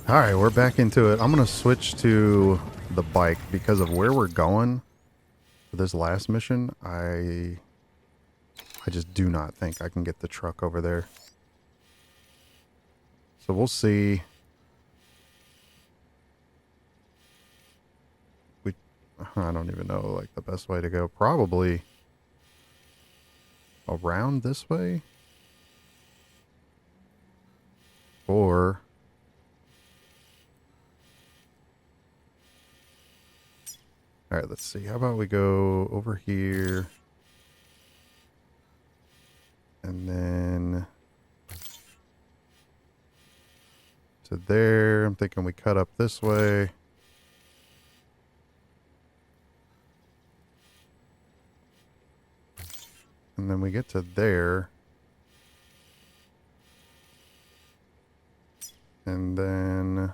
All right, we're back into it. I'm going to switch to the bike because of where we're going for this last mission. I just do not think I can get the truck over there. So we'll see. I don't even know like the best way to go. Probably around this way. Or all right, let's see. How about we go over here and then to there. I'm thinking we cut up this way. And then we get to there. And then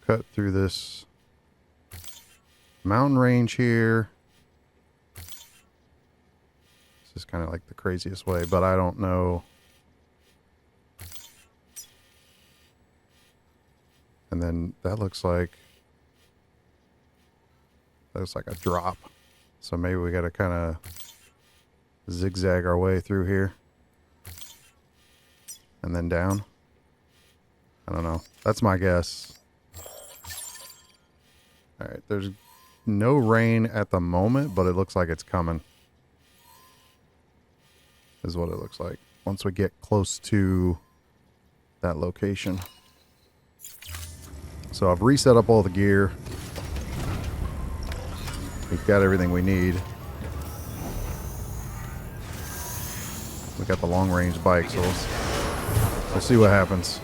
cut through this mountain range here. This is kind of like the craziest way, but I don't know. And then that looks like a drop. So maybe we got to kind of zigzag our way through here and then down. I don't know. That's my guess. All right, there's no rain at the moment, but it looks like it's coming. Is what it looks like once we get close to that location. So I've reset up all the gear. We've got everything we need. We got the long range bike, so we'll see what happens.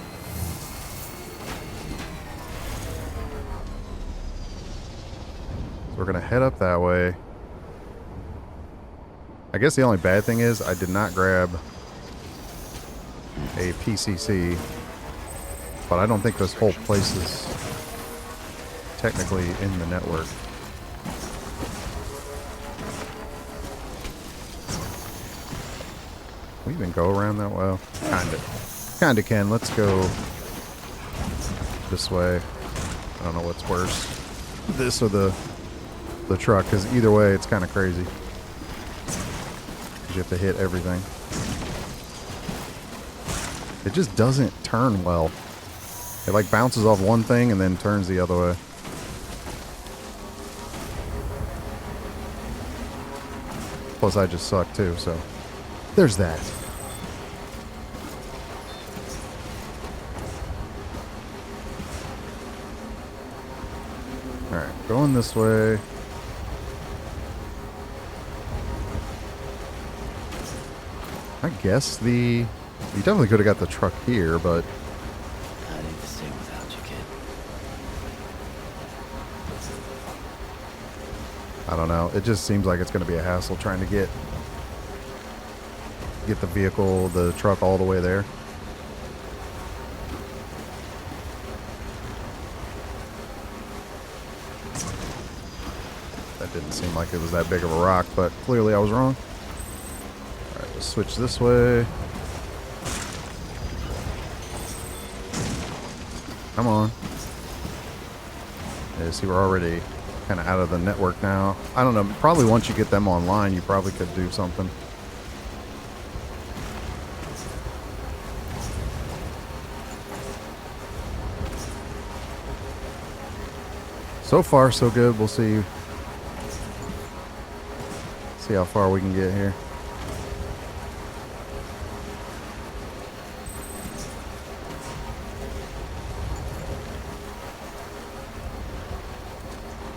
So we're gonna head up that way. I guess the only bad thing is I did not grab a PCC, but I don't think this whole place is technically in the network. We even go around that well? Kinda can. Let's go this way. I don't know what's worse, this or the truck, because either way it's kind of crazy. You have to hit everything. It just doesn't turn well. It like bounces off one thing and then turns the other way. Plus I just suck too, so there's that. Alright, going this way. I guess we definitely could have got the truck here, but I need to stay without you, kid. I don't know. It just seems like it's going to be a hassle trying to get the vehicle, the truck all the way there. That didn't seem like it was that big of a rock, but clearly I was wrong. All right, let's switch this way. Come on. Yeah, see, we're already kind of out of the network now. I don't know. Probably once you get them online, you probably could do something. So far, so good. We'll see how far we can get here.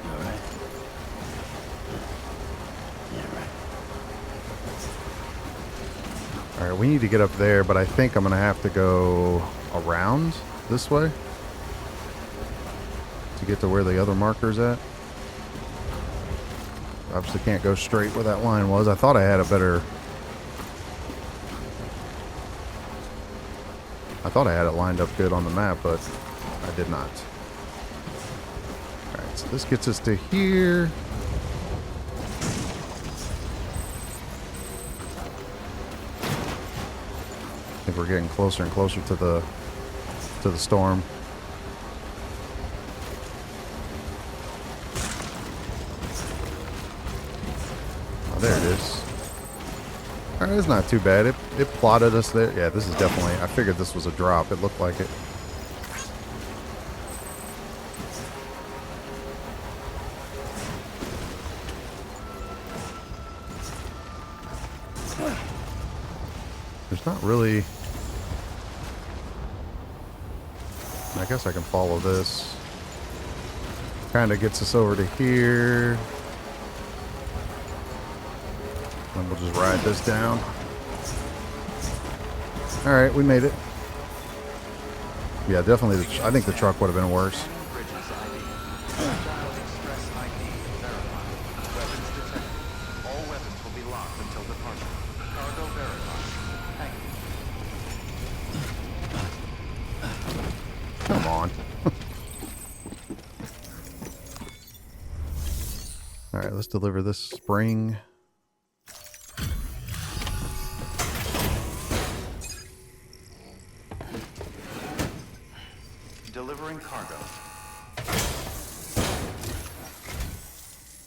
All right. Yeah, right. All right, we need to get up there, but I think I'm going to have to go around this way to get to where the other marker's at. Obviously can't go straight where that line was. I thought I had a better... I thought I had it lined up good on the map, but I did not. Alright, so this gets us to here. I think we're getting closer and closer to the storm. Oh, there it is. All right, it's not too bad. It plotted us there. Yeah, this is definitely. I figured this was a drop. It looked like it. There's not really. I guess I can follow this. Kind of gets us over to here. And we'll just ride this down. Alright, we made it. Yeah, definitely. I think the truck would have been worse. Come on. Alright, let's deliver this spring. Delivering cargo.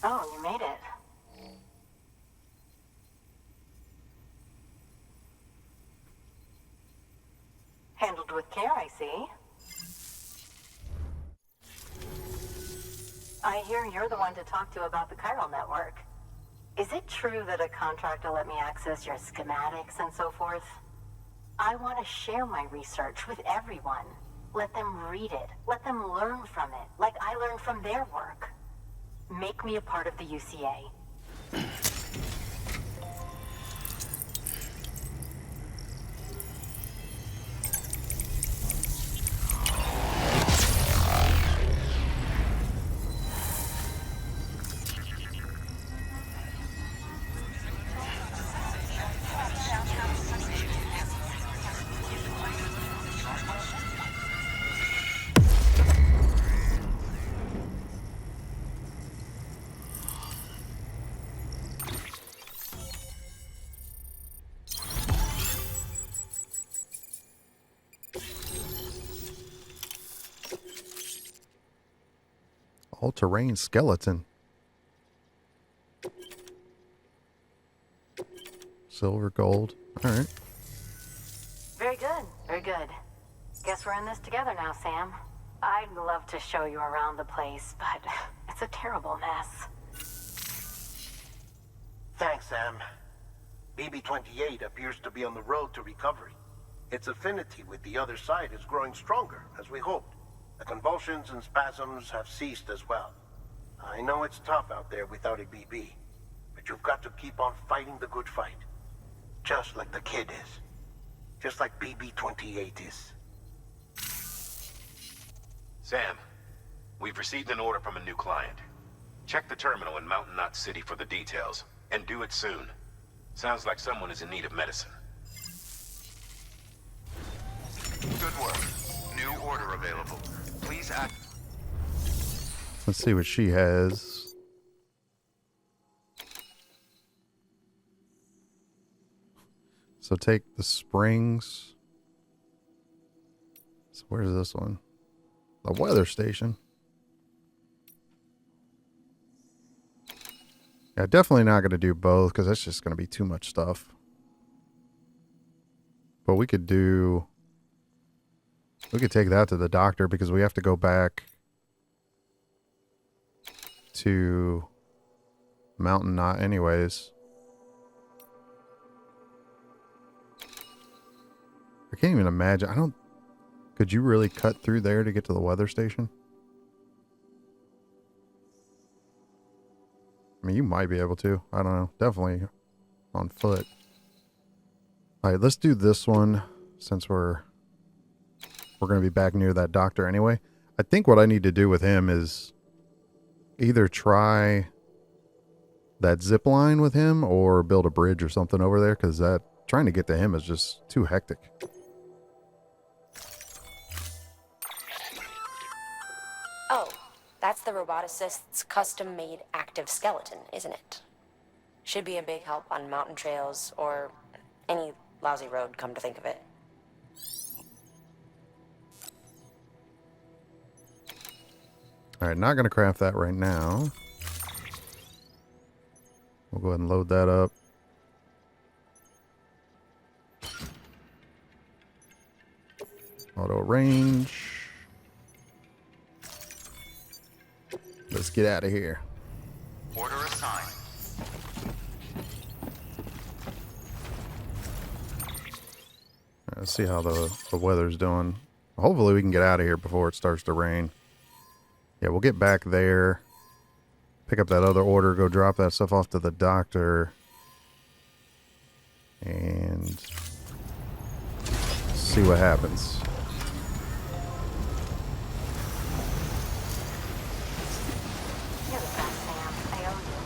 Oh, you made it. Handled with care, I see. I hear you're the one to talk to about the Chiral network. Is it true that a contractor let me access your schematics and so forth? I want to share my research with everyone. Let them read it. Let them learn from it, like I learned from their work. Make me a part of the UCA. All-terrain skeleton. Silver, gold. All right. Very good, very good. Guess we're in this together now, Sam. I'd love to show you around the place, but it's a terrible mess. Thanks, Sam. BB-28 appears to be on the road to recovery. Its affinity with the other side is growing stronger, as we hoped. The convulsions and spasms have ceased as well. I know it's tough out there without a BB, but you've got to keep on fighting the good fight. Just like the kid is. Just like BB-28 is. Sam, we've received an order from a new client. Check the terminal in Mountain Knot City for the details, and do it soon. Sounds like someone is in need of medicine. Good work. New order available. Please act. Let's see what she has. So take the springs. So where's this one? The weather station. Yeah, definitely not going to do both because that's just going to be too much stuff. But we could take that to the doctor because we have to go back to Mountain Knot anyways. I can't even imagine. Could you really cut through there to get to the weather station? I mean, you might be able to. I don't know. Definitely on foot. All right, let's do this one since we're going to be back near that doctor anyway. I think what I need to do with him is either try that zip line with him or build a bridge or something over there because trying to get to him is just too hectic. Oh, that's the roboticist's custom-made active skeleton, isn't it? Should be a big help on mountain trails or any lousy road, come to think of it. Alright, not going to craft that right now. We'll go ahead and load that up. Auto range. Let's get out of here. Order assigned. Let's see how the weather's doing. Hopefully we can get out of here before it starts to rain. Yeah, we'll get back there. Pick up that other order. Go drop that stuff off to the doctor. And see what happens. You're the best, Sam. I owe you.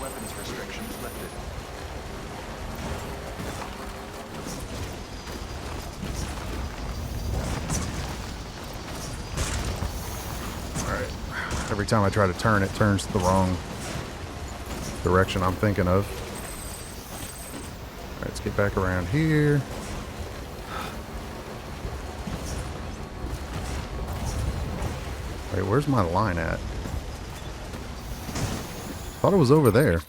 Weapons restrictions lifted. Alright. Every time I try to turn, it turns the wrong direction I'm thinking of. Alright, let's get back around here. Wait, where's my line at? Thought it was over there.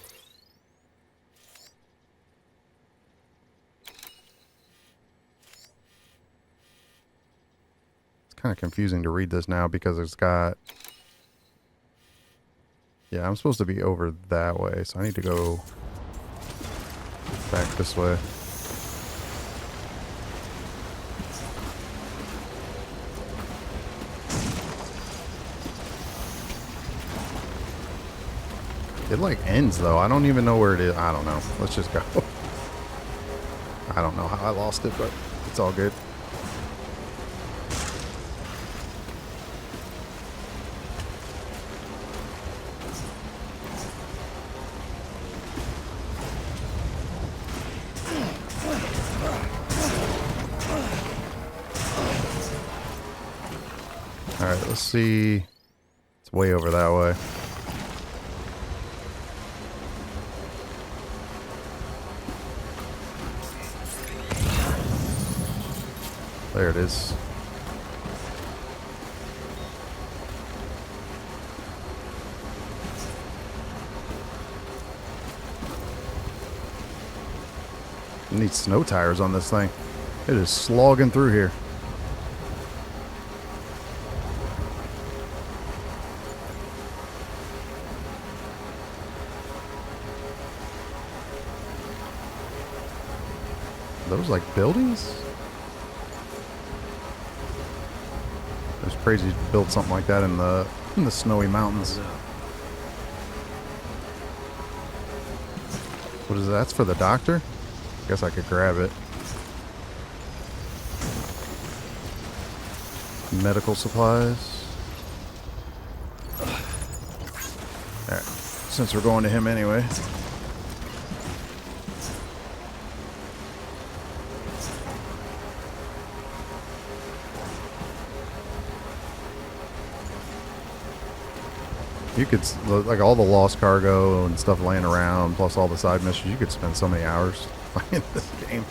It's kind of confusing to read this now because it's got... Yeah, I'm supposed to be over that way, so I need to go back this way. It like ends though. I don't even know where it is. I don't know. Let's just go. I don't know how I lost it, but it's all good. Alright, let's see. It's way over that way. There it is. I need snow tires on this thing. It is slogging through here. Those like buildings? It's crazy to build something like that in the snowy mountains. What is that? That's for the doctor? Guess I could grab it. Medical supplies. Alright, since we're going to him anyway. You could, like all the lost cargo and stuff laying around, plus all the side missions, you could spend so many hours playing this game.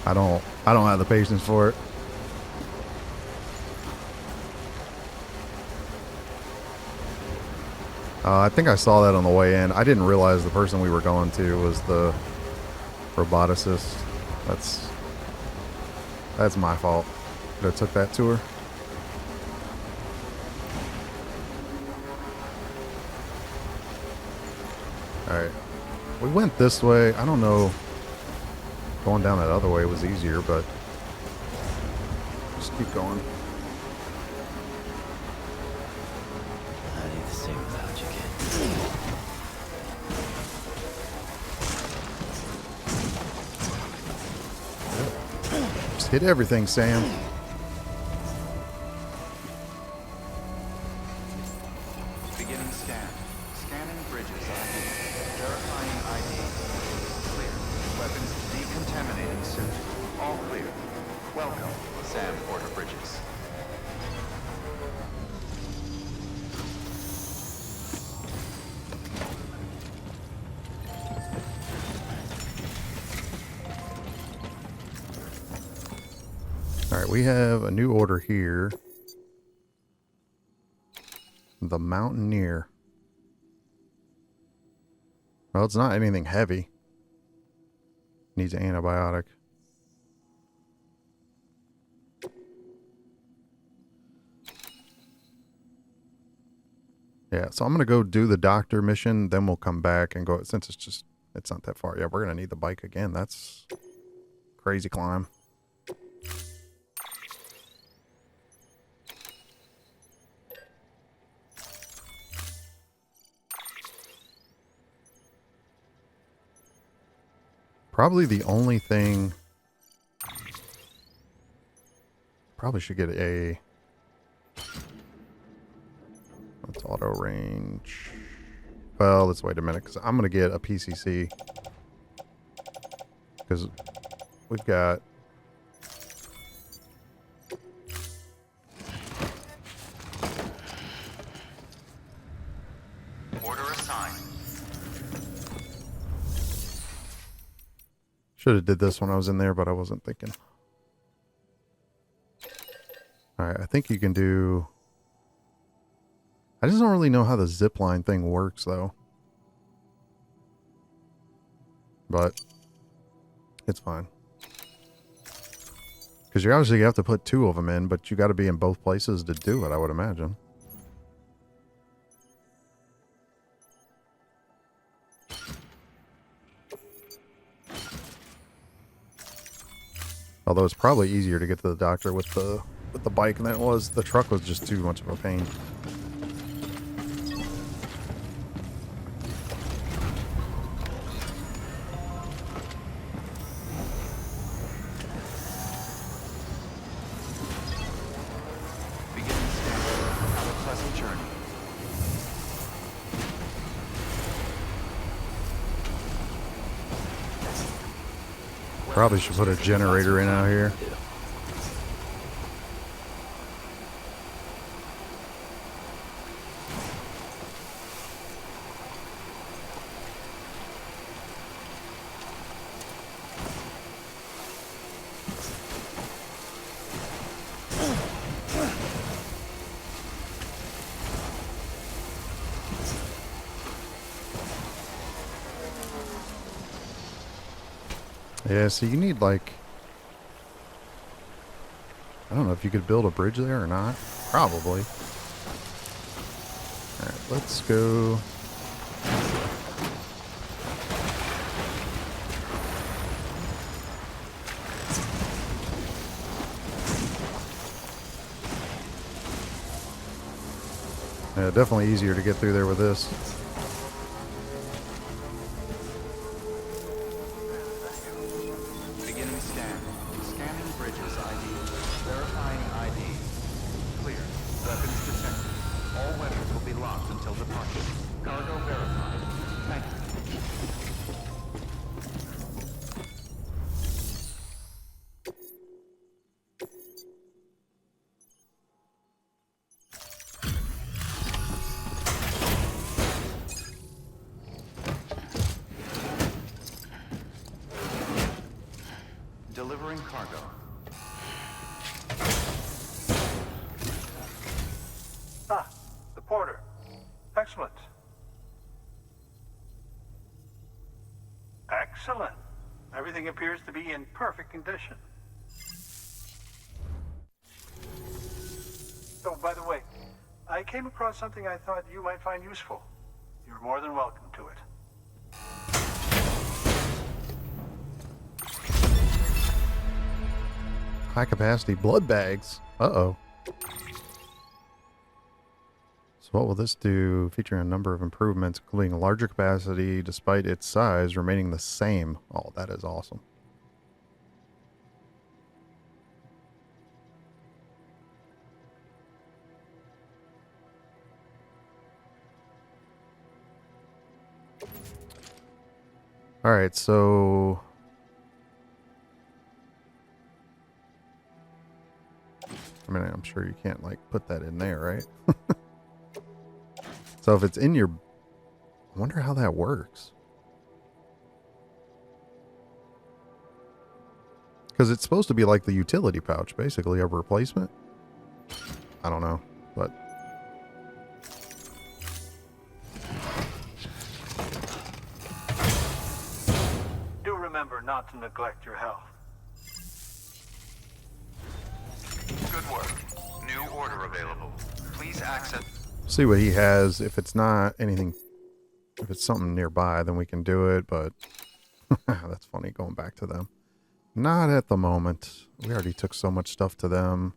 I don't have the patience for it. I think I saw that on the way in. I didn't realize the person we were going to was the roboticist. That's my fault. Could have took that tour. Alright. We went this way. I don't know. Going down that other way was easier, but just keep going. I need to stay without you, kid. Just hit everything, Sam. Beginning scan. Scanning bridges ID. Verifying ID. Clear. Weapons decontaminating suit. All clear. Welcome, Sam Porter Bridges. Alright, we have a new order here. The Mountaineer. Well, it's not anything heavy. Needs an antibiotic. Yeah, so I'm going to go do the doctor mission, then we'll come back and go, since it's not that far. Yeah, we're going to need the bike again. That's crazy climb. Probably the only thing... Probably should get a... Let's auto range. Well, let's wait a minute, because I'm going to get a PCC. Because we've got... Order assigned. Should have did this when I was in there, but I wasn't thinking. Alright, I think you can do... I just don't really know how the zipline thing works, though. But it's fine. Because you obviously have to put 2 of them in, but you got to be in both places to do it, I would imagine. Although it's probably easier to get to the doctor with the bike than it was. The truck was just too much of a pain. Probably should put a generator in out here. Yeah, so you need, like, I don't know if you could build a bridge there or not. Probably. Alright, let's go. Yeah, definitely easier to get through there with this. Delivering cargo. Ah, the porter. Excellent. Excellent. Everything appears to be in perfect condition. Oh, by the way, I came across something I thought you might find useful. You're more than welcome to it. High capacity blood bags. Uh-oh. So what will this do? Featuring a number of improvements, including a larger capacity despite its size remaining the same. Oh, that is awesome. Alright, so... I mean, I'm sure you can't, like, put that in there, right? So if it's in your... I wonder how that works. Because it's supposed to be like the utility pouch, basically a replacement. I don't know, but Do remember not to neglect your health. Good work. New order available. Please access. see what he has. If it's not anything, if it's something nearby, then we can do it, but that's funny going back to them. Not at the moment. We already took so much stuff to them.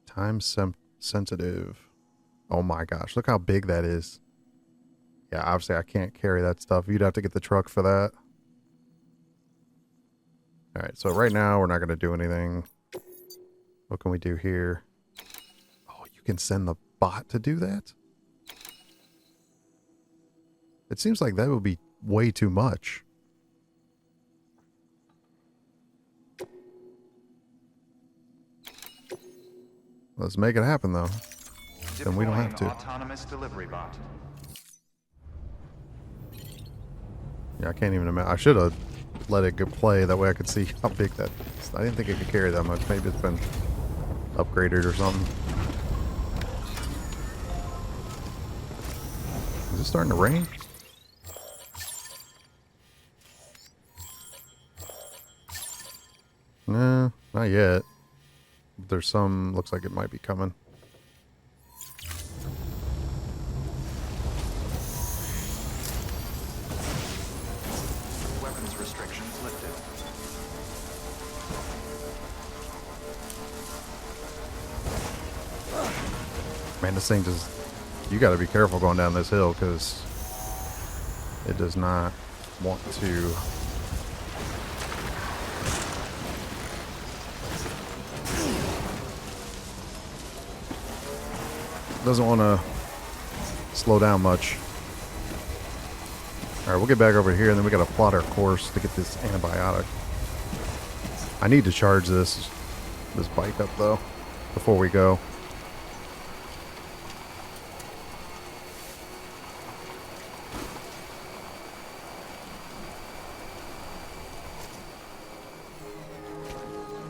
Time sensitive. Oh my gosh, look how big that is. Yeah, obviously I can't carry that stuff. You'd have to get the truck for that. Alright, so right now we're not going to do anything. What can we do here? Oh, you can send the bot to do that? It seems like that would be way too much. Let's make it happen, though. Then we don't have to. Autonomous delivery bot. Yeah, I can't even imagine. I should have let it go play. That way I could see how big that is. I didn't think it could carry that much. Maybe it's been upgraded or something. Is it starting to rain? No, not yet. There's some, looks like it might be coming. Weapons restrictions lifted. Man, this thing just, you got to be careful going down this hill because it does not want to. Doesn't want to slow down much. Alright, we'll get back over here and then we got to plot our course to get this antibiotic. I need to charge this bike up though before we go.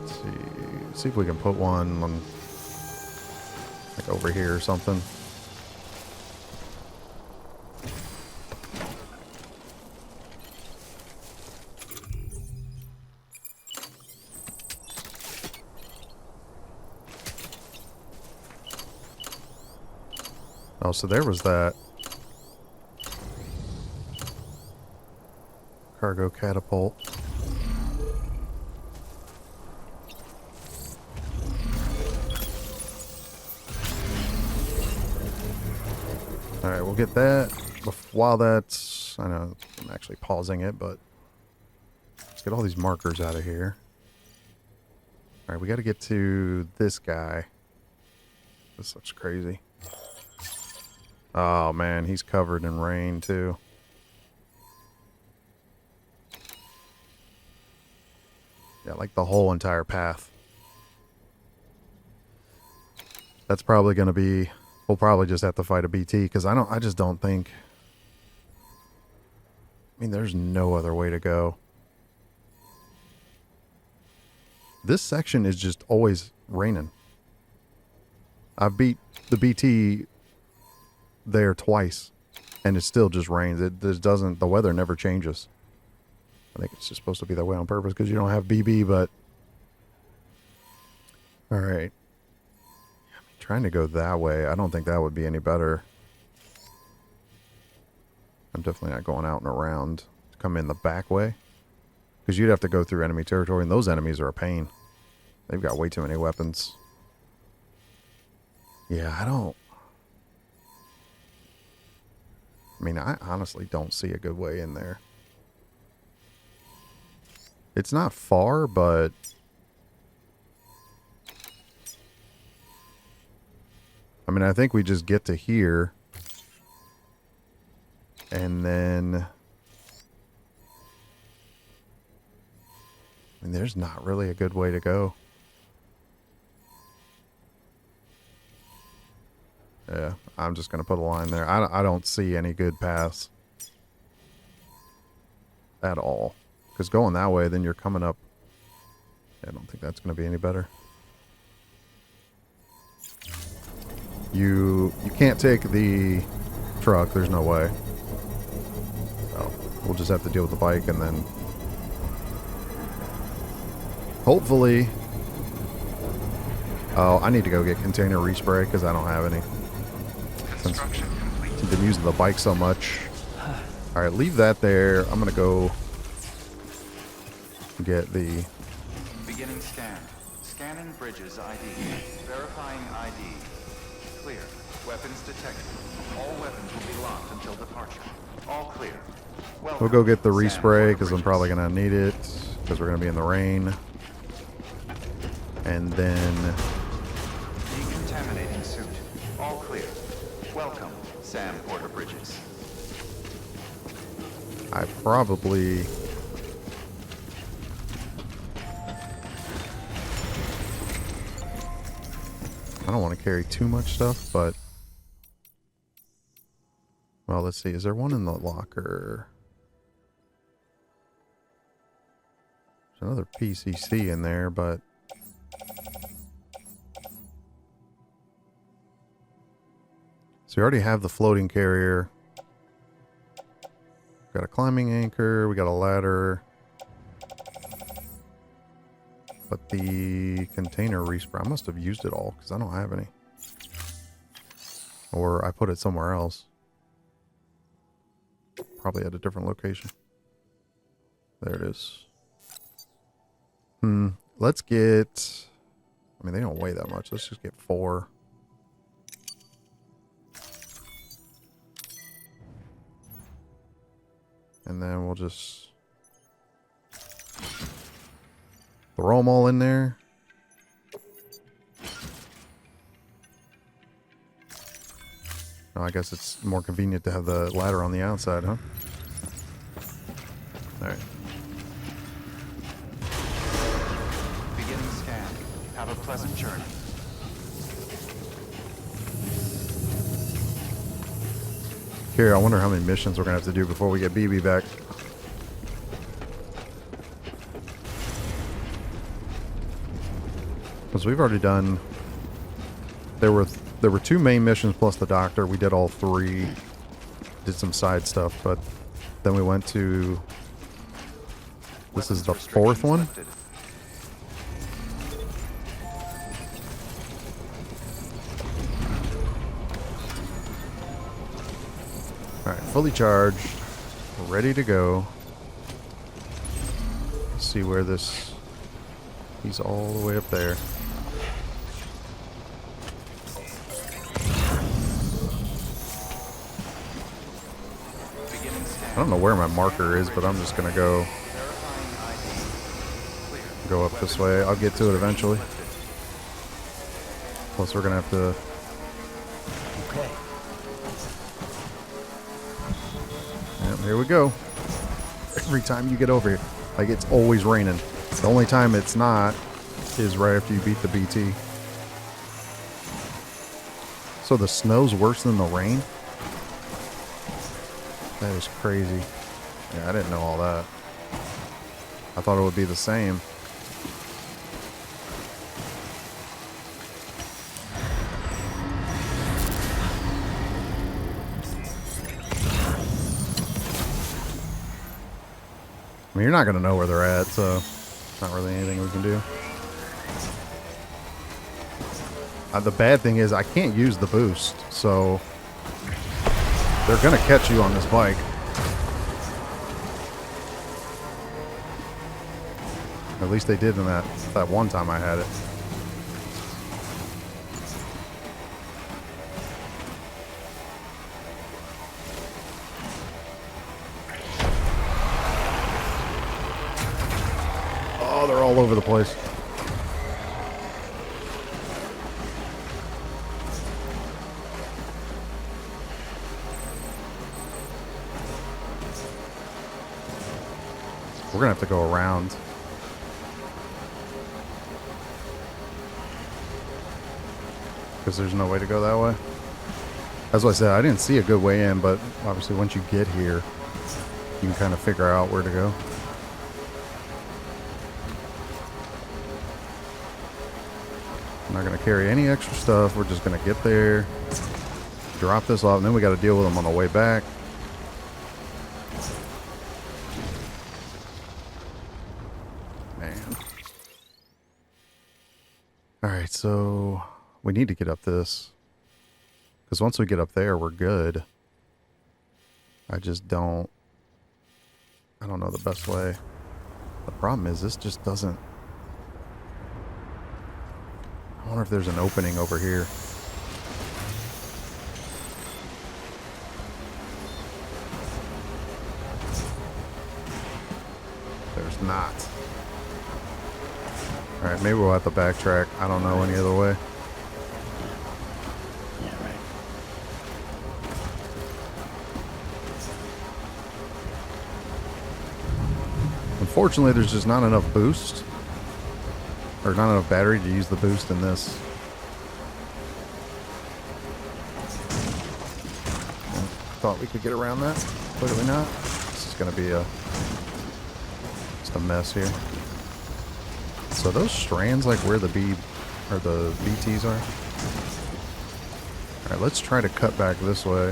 Let's see if we can put one on like over here or something. Oh, so there was that cargo catapult. Alright, we'll get that. While that's, I know I'm actually pausing it, but let's get all these markers out of here. Alright, we got to get to this guy. This looks crazy. Oh man, he's covered in rain too. Yeah, like the whole entire path. That's probably going to be, we'll probably just have to fight a BT because I just don't think, I mean, there's no other way to go. This section is just always raining. I've beat the BT there twice and it still just rains. It just doesn't, the weather never changes. I think it's just supposed to be that way on purpose because you don't have BB, but all right. I'm trying to go that way. I don't think that would be any better. I'm definitely not going out and around to come in the back way because you'd have to go through enemy territory and those enemies are a pain. They've got way too many weapons. Yeah, I mean, I honestly don't see a good way in there. It's not far, but I mean, I think we just get to here and then I mean, there's not really a good way to go. Yeah, I'm just going to put a line there. I don't see any good paths. at all. Because going that way, then you're coming up. I don't think that's going to be any better. You can't take the truck. There's no way. So we'll just have to deal with the bike, and then hopefully. Oh, I need to go get container respray because I don't have any. Since I've been using the bike so much. All right, leave that there. I'm gonna go get the. Beginning scan. Scanning bridges ID. Verifying ID. Clear. Weapons detected. All weapons will be locked until departure. All clear. We'll go get the respray because I'm probably gonna need it because we're gonna be in the rain. And then decontaminating suit. All clear. Welcome, Sam Porter Bridges. I probably. I don't want to carry too much stuff, but. Well, let's see. Is there one in the locker? There's another PCC in there, but. So we already have the floating carrier. Got a climbing anchor. We got a ladder. But the container respray, I must have used it all because I don't have any. Or I put it somewhere else. Probably at a different location. There it is. Let's get... I mean, they don't weigh that much. Let's just get 4. And then we'll just throw them all in there. Oh, I guess it's more convenient to have the ladder on the outside, huh? Alright. Beginning scan. Have a pleasant journey. Here, I wonder how many missions we're going to have to do before we get BB back. Because we've already done... There were 2 main missions plus the doctor. We did all 3. Did some side stuff, but then we went to... This is the 4th one? Alright, fully charged. Ready to go. Let's see where this... He's all the way up there. I don't know where my marker is, but I'm just gonna go up this way. I'll get to it eventually. Plus we're gonna have to... Okay. Yep, here we go. Every time you get over here, like, it's always raining. The only time it's not is right after you beat the BT. So the snow's worse than the rain? That is crazy. Yeah, I didn't know all that. I thought it would be the same. I mean, you're not going to know where they're at, so not really anything we can do. The bad thing is I can't use the boost, so they're going to catch you on this bike. At least they did in that one time I had it. Oh, they're all over the place. We're gonna have to go around. Because there's no way to go that way. As I said, I didn't see a good way in, but obviously once you get here, You can kind of figure out where to go. I'm not going to carry any extra stuff. We're just going to get there, drop this off, and then we got to deal with them on the way back. Man. Alright, so we need to get up this. Because once we get up there, we're good. I don't know the best way. The problem is this just doesn't... I wonder if there's an opening over here. There's not. Alright, maybe we'll have to backtrack. I don't know any other way. Unfortunately, there's just not enough boost. Or not enough battery to use the boost in this. Thought we could get around that. Clearly not. This is going to be just a mess here. So those strands, like where the BTs are. Alright, let's try to cut back this way.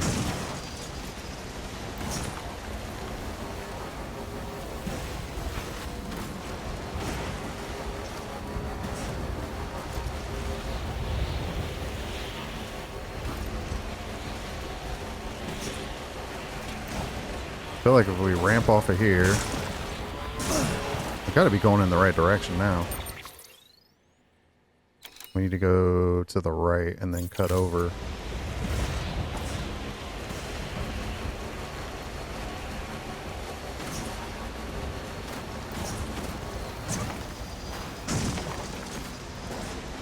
I feel like if we ramp off of here, we got to be going in the right direction now. We need to go to the right and then cut over.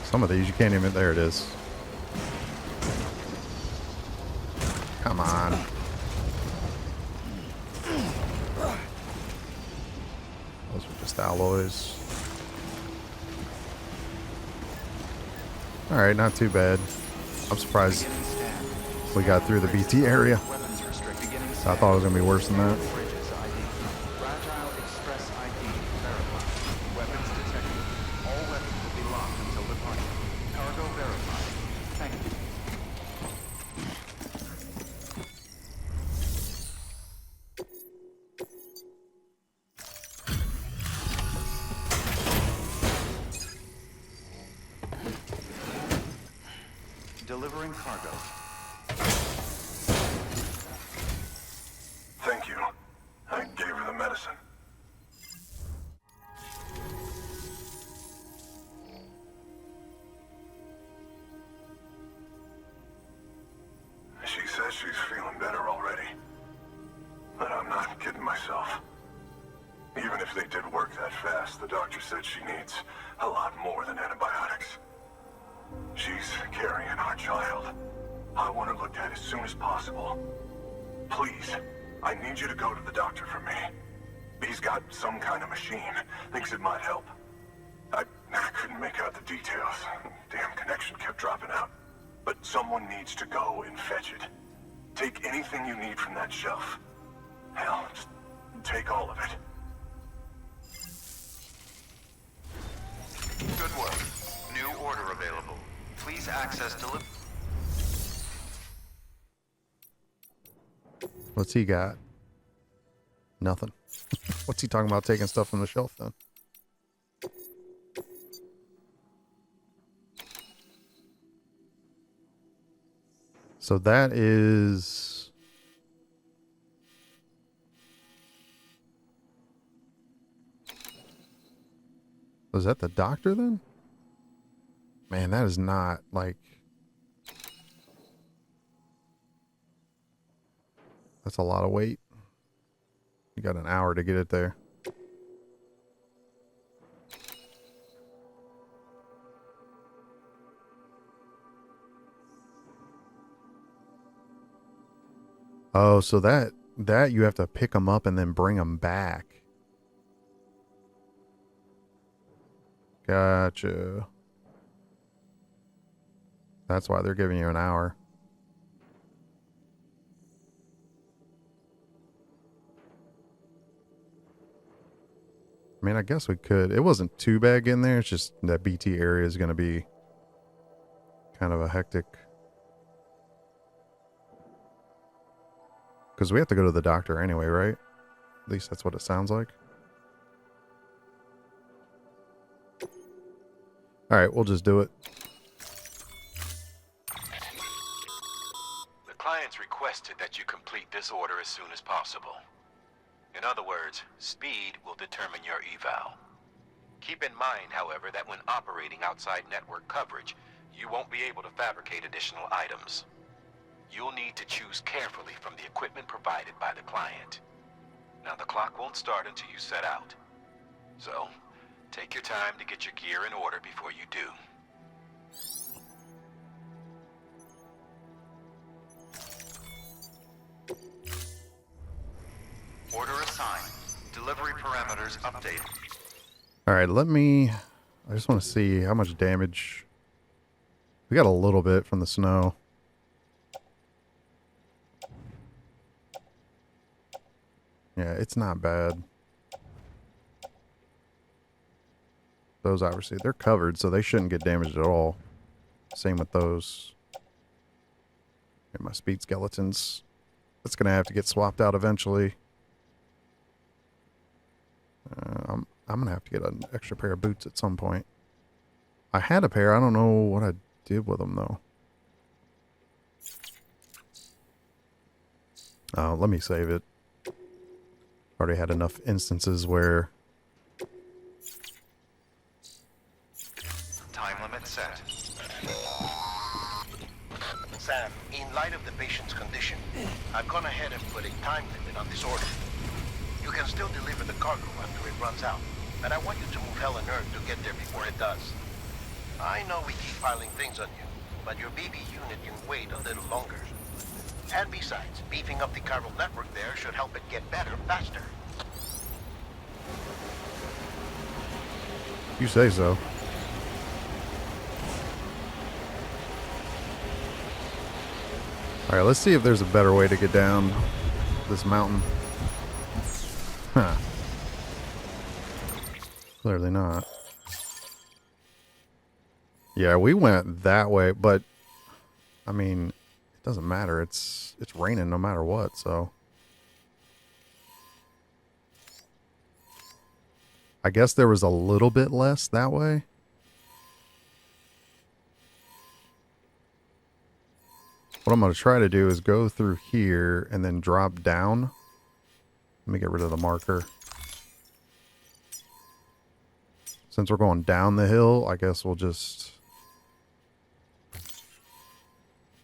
Some of these you can't even... There it is. Come on. Those are just alloys. Alright, not too bad. I'm surprised we got through the BT area. I thought it was going to be worse than that. Delivering cargo. Thank you. I gave her the medicine. She says she's feeling better already. But I'm not kidding myself. Even if they did work that fast, the doctor said she needs a lot more than antibiotics. She's carrying our child. I want her looked at as soon as possible. Please, I need you to go to the doctor for me. He's got some kind of machine. Thinks it might help. I couldn't make out the details. Damn connection kept dropping out. But someone needs to go and fetch it. Take anything you need from that shelf. Hell, just take all of it. Good work. New order available. Please access delivery. What's he got? Nothing. What's he talking about taking stuff from the shelf then? So that is... Was that the doctor then? Man, that is not like... That's a lot of weight. You got an hour to get it there. Oh, so that you have to pick them up and then bring them back. Gotcha. That's why they're giving you an hour. I mean, I guess we could. It wasn't too bad in there. It's just that BT area is going to be kind of a hectic. Because we have to go to the doctor anyway, right? At least that's what it sounds like. Alright, we'll just do it. The client's requested that you complete this order as soon as possible. In other words, speed will determine your eval. Keep in mind, however, that when operating outside network coverage, you won't be able to fabricate additional items. You'll need to choose carefully from the equipment provided by the client. Now, the clock won't start until you set out. So, take your time to get your gear in order before you do. Order assigned. Delivery parameters updated. Alright, I just want to see how much damage. We got a little bit from the snow. Yeah, it's not bad. Those obviously, they're covered, so they shouldn't get damaged at all. Same with those. And my speed skeletons. That's going to have to get swapped out eventually. I'm going to have to get an extra pair of boots at some point. I had a pair. I don't know what I did with them, though. Let me save it. Already had enough instances where... Time limit set. Sam, in light of the patient's condition, I've gone ahead and put a time limit on this order. You can still deliver the cargo after it runs out, but I want you to move hell and earth to get there before it does. I know we keep piling things on you, but your BB unit can wait a little longer. And besides, beefing up the chiral network there should help it get better faster. You say so. Alright, let's see if there's a better way to get down this mountain. Huh. Clearly not. Yeah, we went that way, but I mean, it doesn't matter. It's raining no matter what, so I guess there was a little bit less that way. What I'm going to try to do is go through here and then drop down. Let me get rid of the marker. Since we're going down the hill, I guess we'll just...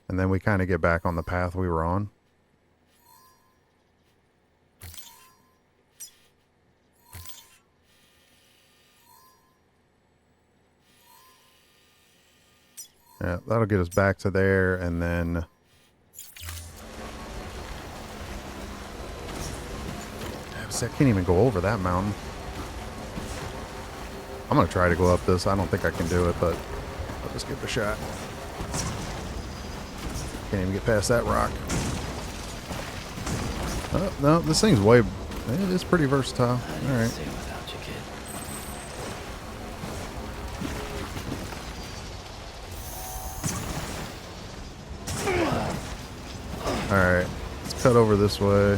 And then we kind of get back on the path we were on. Yeah, that'll get us back to there, and then... I can't even go over that mountain. I'm going to try to go up this. I don't think I can do it, but I'll just give it a shot. Can't even get past that rock. Oh, no, this thing's way... It is pretty versatile. All right. Alright, let's cut over this way.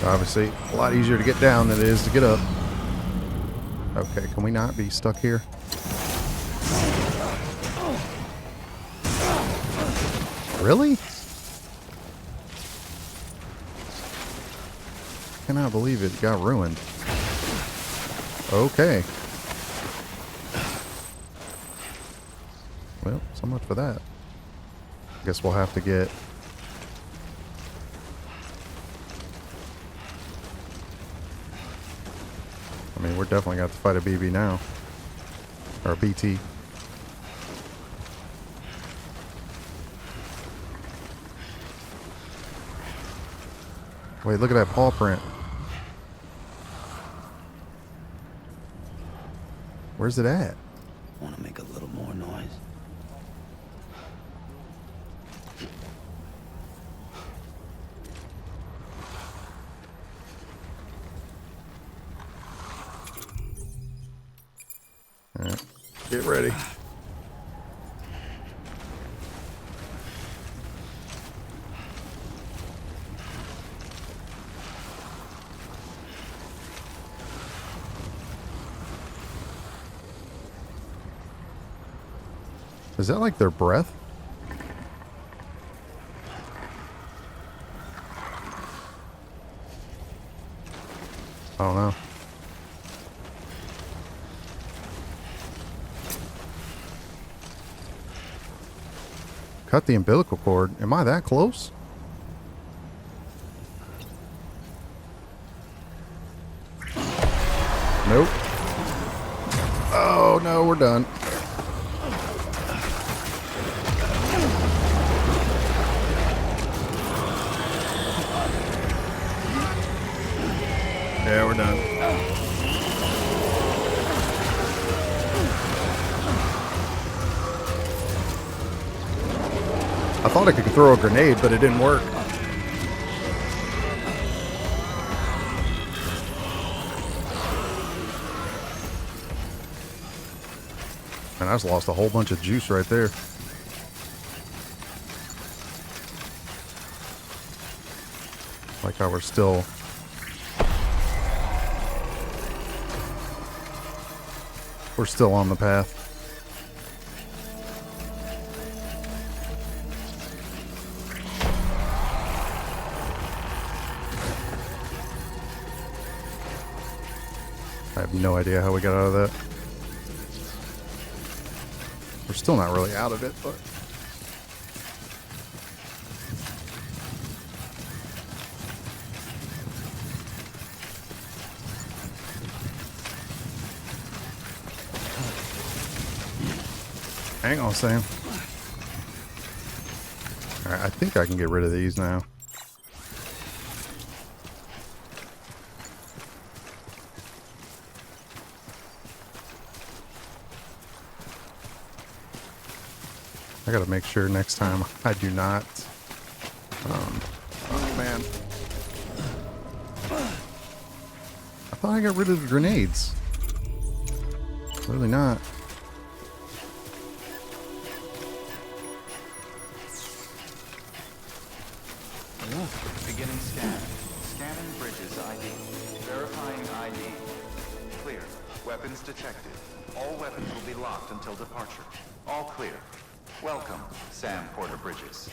Obviously, a lot easier to get down than it is to get up. Okay, can we not be stuck here? Really? I cannot believe it got ruined. Okay. Well, so much for that. Guess we'll have to get... I mean, we're definitely got to fight a BB now. Or a BT. Wait, look at that paw print. Where's it at? Want to make a little more noise? Alright, get ready. Is that like their breath? I don't know. Cut the umbilical cord. Am I that close? Nope. Oh no, we're done. Yeah, we're done. I thought I could throw a grenade, but it didn't work. And I just lost a whole bunch of juice right there. Like how we're still... We're still on the path. I have no idea how we got out of that. We're still not really out of it, but... Hang on, Sam. Alright, I think I can get rid of these now. I gotta make sure next time I do not. Oh man. I thought I got rid of the grenades. Clearly not. Beginning scan. Scanning bridges ID. Verifying ID. Clear. Weapons detected. All weapons will be locked until departure. All clear. Welcome, Sam Porter Bridges.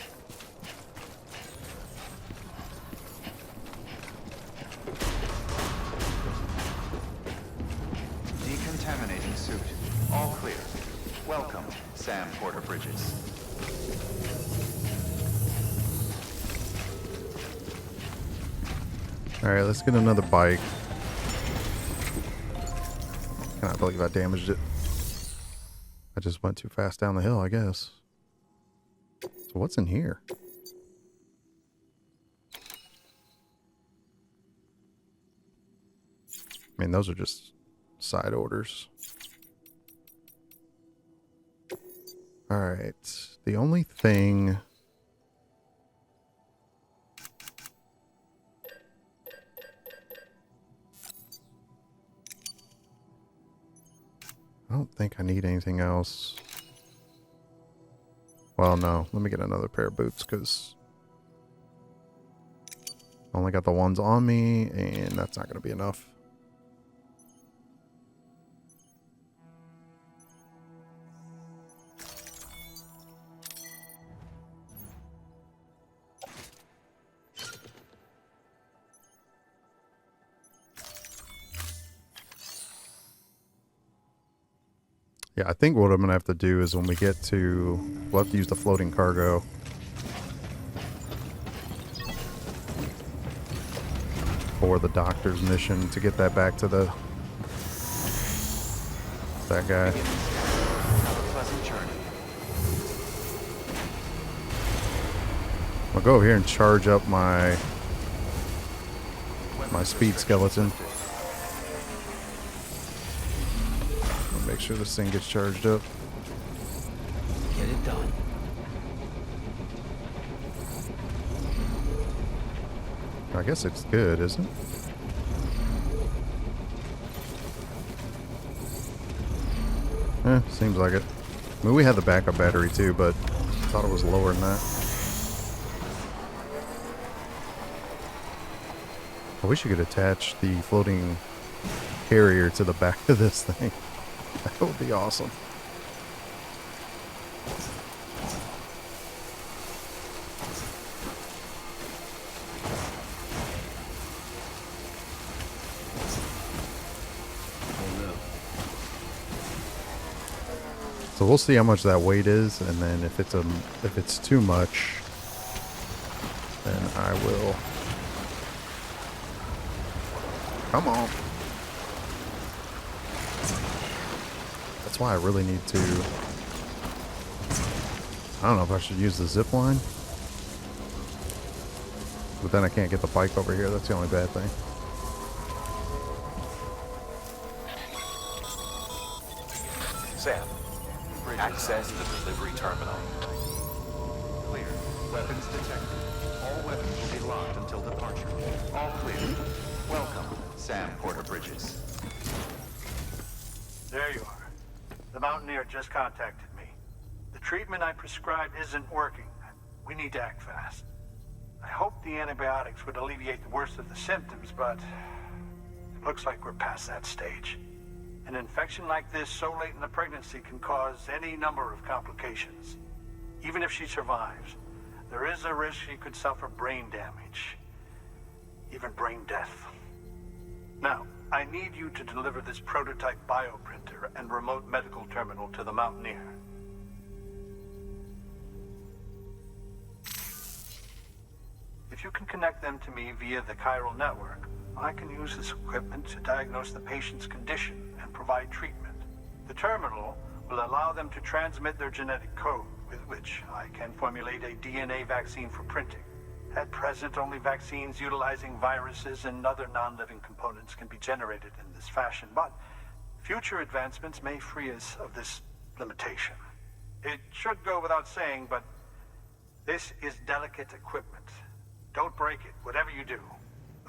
Decontaminating suit. All clear. Welcome, Sam Porter Bridges. Alright, let's get another bike. Cannot believe I damaged it. I just went too fast down the hill, I guess. So what's in here? I mean, those are just side orders. Alright, the only thing... I don't think I need anything else. Well, no. Let me get another pair of boots, because I only got the ones on me, and that's not going to be enough. Yeah, I think what I'm going to have to do is when we get to... We'll have to use the floating cargo. For the doctor's mission to get that back to the... that guy. I'll go over here and charge up my speed skeleton. Make sure this thing gets charged up. Get it done. I guess it's good, isn't it? Seems like it. I mean, we had the backup battery too, but I thought it was lower than that. I wish you could attach the floating carrier to the back of this thing. That would be awesome. So we'll see how much that weight is, and then if it's too much, then I will. Come on. That's why I really need to. I don't know if I should use the zip line, but then I can't get the bike over here. That's the only bad thing. Sam, access the delivery terminal. Clear. Weapons detected. All weapons will be locked until departure. All clear. Welcome, Sam Porter Bridges. There you are. The Mountaineer just contacted me. The treatment I prescribed isn't working. We need to act fast. I hoped the antibiotics would alleviate the worst of the symptoms, but it looks like we're past that stage. An infection like this so late in the pregnancy can cause any number of complications. Even if she survives, there is a risk she could suffer brain damage, even brain death. Now, I need you to deliver this prototype bioprinter and remote medical terminal to the Mountaineer. If you can connect them to me via the Chiral network, I can use this equipment to diagnose the patient's condition and provide treatment. The terminal will allow them to transmit their genetic code, with which I can formulate a DNA vaccine for printing. At present, only vaccines utilizing viruses and other non-living components can be generated in this fashion, but future advancements may free us of this limitation. It should go without saying, but this is delicate equipment. Don't break it, whatever you do.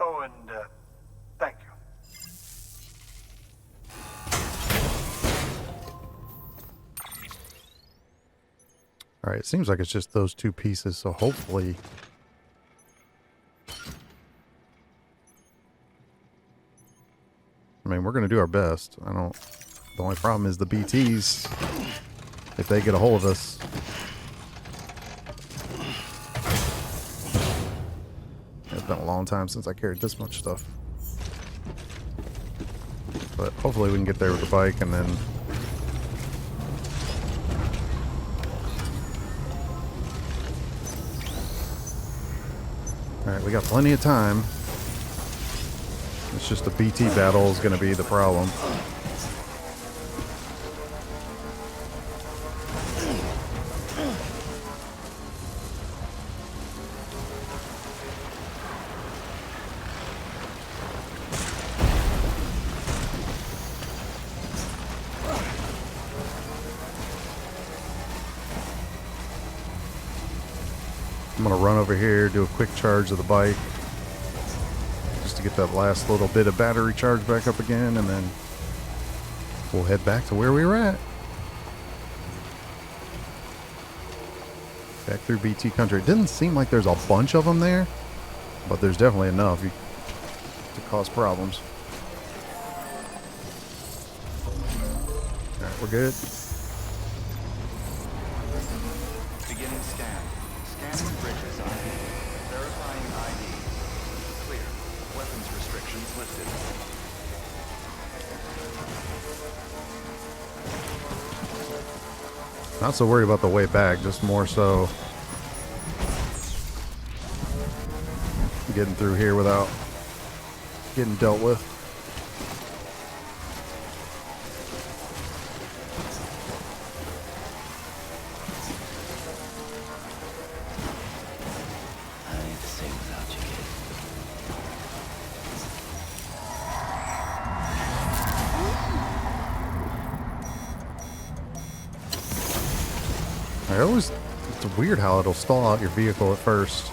Oh, and thank you. All right, it seems like it's just those two pieces, so hopefully. I mean, we're going to do our best. The only problem is the BTs, if they get a hold of us. It's been a long time since I carried this much stuff. But hopefully we can get there with the bike and then... Alright, we got plenty of time. It's just the BT battle is going to be the problem. I'm going to run over here, do a quick charge of the bike. Just to get that last little bit of battery charge back up again, and then we'll head back to where we were at. Back through BT country. It didn't seem like there's a bunch of them there, but there's definitely enough to cause problems. Alright, we're good. Beginning scan. Scanning bridges ID. Verifying ID. Clear. Weapons restrictions lifted. Not so worried about the way back, just more so getting through here without getting dealt with. I ain't the same without you, kid. It's weird how it'll stall out your vehicle at first.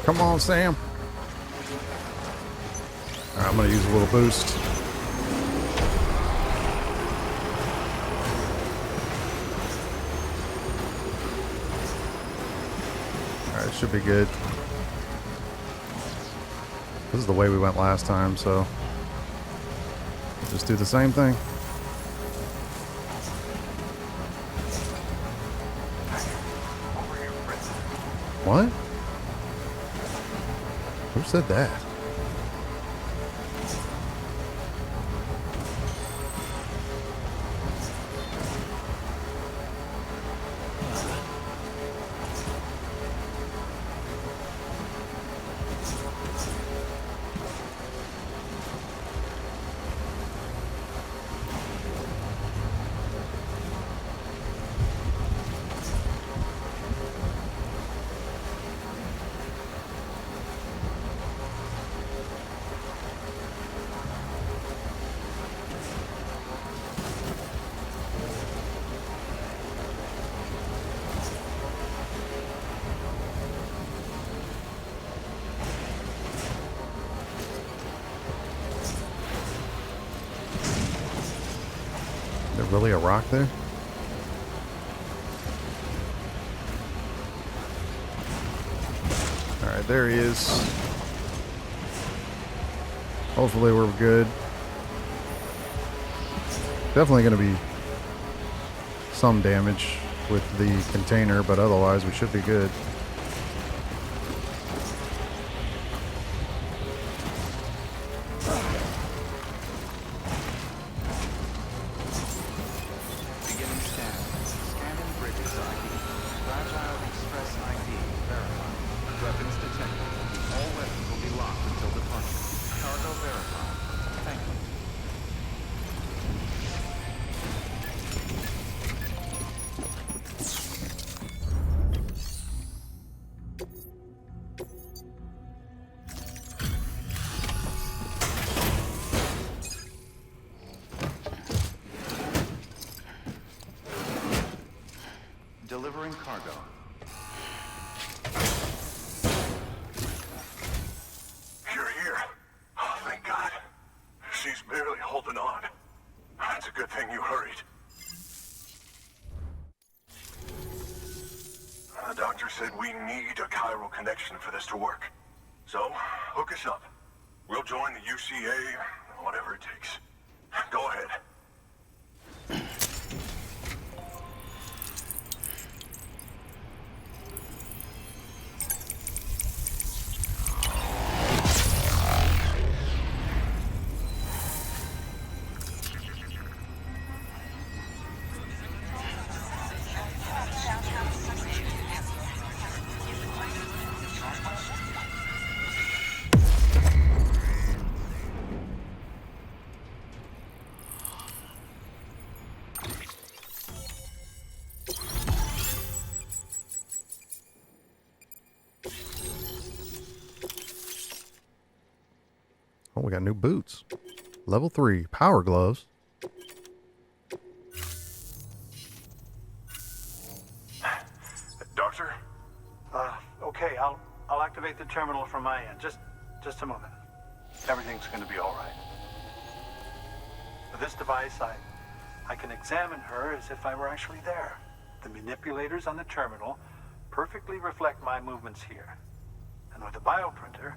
Come on, Sam. All right, I'm going to use a little boost. All right, should be good. This is the way we went last time, so we'll just do the same thing. What? Who said that? Really a rock there? Alright, there he is. Hopefully we're good. Definitely going to be some damage with the container, but otherwise we should be good. Delivering cargo. You're here. Oh, thank God. She's barely holding on. It's a good thing you hurried. The doctor said we need a chiral connection for this to work. So, hook us up. We'll join the UCA, whatever it takes. Go ahead. Oh, we got new boots. Level 3 power gloves. Doctor? Okay, I'll activate the terminal from my end. Just a moment. Everything's going to be all right. With this device, I can examine her as if I were actually there. The manipulators on the terminal perfectly reflect my movements here. And with the bioprinter,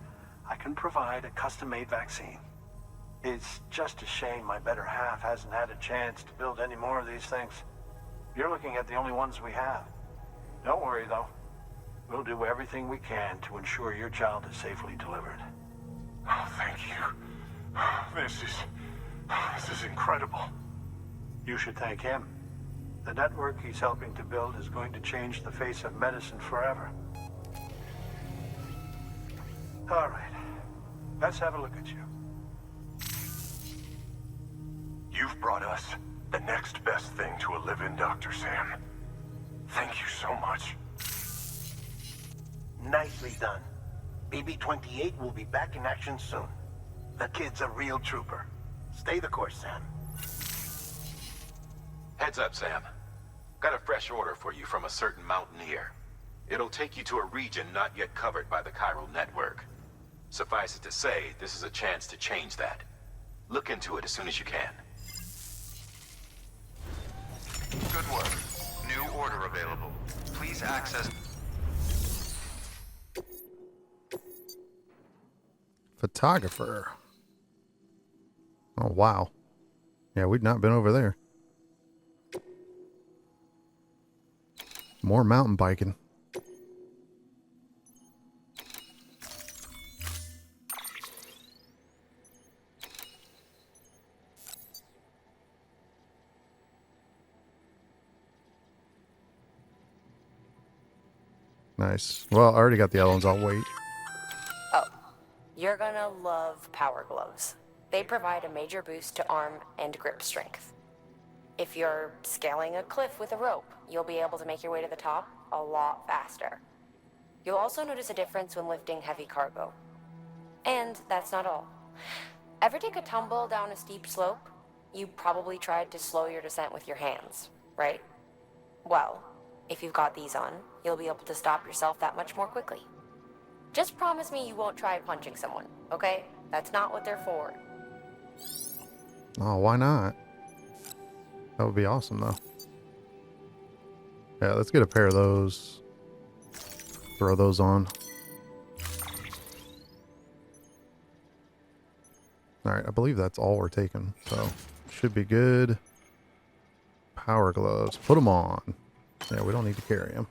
I can provide a custom-made vaccine. It's just a shame my better half hasn't had a chance to build any more of these things. You're looking at the only ones we have. Don't worry, though. We'll do everything we can to ensure your child is safely delivered. Oh, thank you. This is incredible. You should thank him. The network he's helping to build is going to change the face of medicine forever. All right. Let's have a look at you. You've brought us the next best thing to a live-in, Dr. Sam. Thank you so much. Nicely done. BB-28 will be back in action soon. The kid's a real trooper. Stay the course, Sam. Heads up, Sam. Got a fresh order for you from a certain Mountaineer. It'll take you to a region not yet covered by the Chiral network. Suffice it to say, this is a chance to change that. Look into it as soon as you can. Good work. New order available. Please access... Photographer. Oh, wow. Yeah, we've not been over there. More mountain biking. Nice. Well, I already got the other ones. I'll wait. Oh, you're gonna love power gloves. They provide a major boost to arm and grip strength. If you're scaling a cliff with a rope, you'll be able to make your way to the top a lot faster. You'll also notice a difference when lifting heavy cargo. And that's not all. Ever take a tumble down a steep slope? You probably tried to slow your descent with your hands, right? Well, if you've got these on, you'll be able to stop yourself that much more quickly. Just promise me you won't try punching someone, okay? That's not what they're for. Oh, why not? That would be awesome, though. Yeah, let's get a pair of those. Throw those on. Alright, I believe that's all we're taking. So, should be good. Power gloves. Put them on. Yeah, we don't need to carry them.